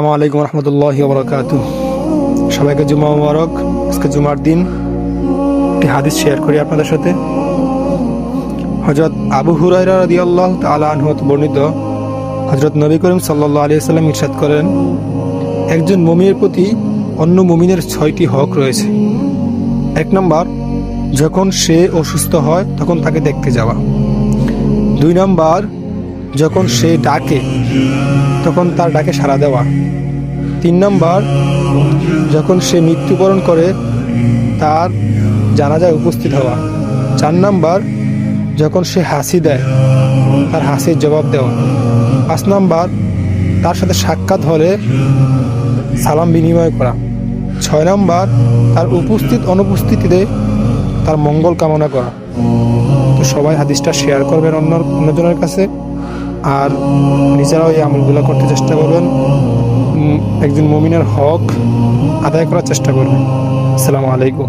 আসসালামু আলাইকুম রহমতুল্লাহি ওয়া বারাকাতুহু। সবাইকে জুমা মুবারক। আজকে জুমার দিন একটি হাদিস শেয়ার করি আপনাদের সাথে। হযরত আবু হুরায়রা রাদিয়াল্লাহু তাআলা আনহু হতে বর্ণিত, হযরত নবী করিম সাল্লাল্লাহু আলাইহি ওয়াসাল্লাম ইরশাদ করেন, একজন মুমিনের প্রতি অন্য মুমিনের 6টি হক রয়েছে। 1 নম্বর, যখন সে অসুস্থ হয় তখন তাকে দেখতে যাওয়া। 2 নম্বর, যখন সে ডাকে তখন তার ডাকে সাড়া দেওয়া। 3 নম্বর, যখন সে মৃত্যুবরণ করে তার জানাজায় উপস্থিত হওয়া। 4 নম্বর, যখন সে হাসি দেয় তার হাসির জবাব দেওয়া। 5 নম্বর, তার সাথে সাক্ষাৎ হলে সালাম বিনিময় করা। 6 নম্বর, তার উপস্থিত অনুপস্থিতিতে তার মঙ্গল কামনা করা। তো সবাই হাদিসটা শেয়ার করবেন অন্যজনের কাছে, আর নিজেরাও এই আমলগুলো করতে চেষ্টা করবেন। একজন মুমিনের হক আদায় করার চেষ্টা করবেন। আসসালামু আলাইকুম।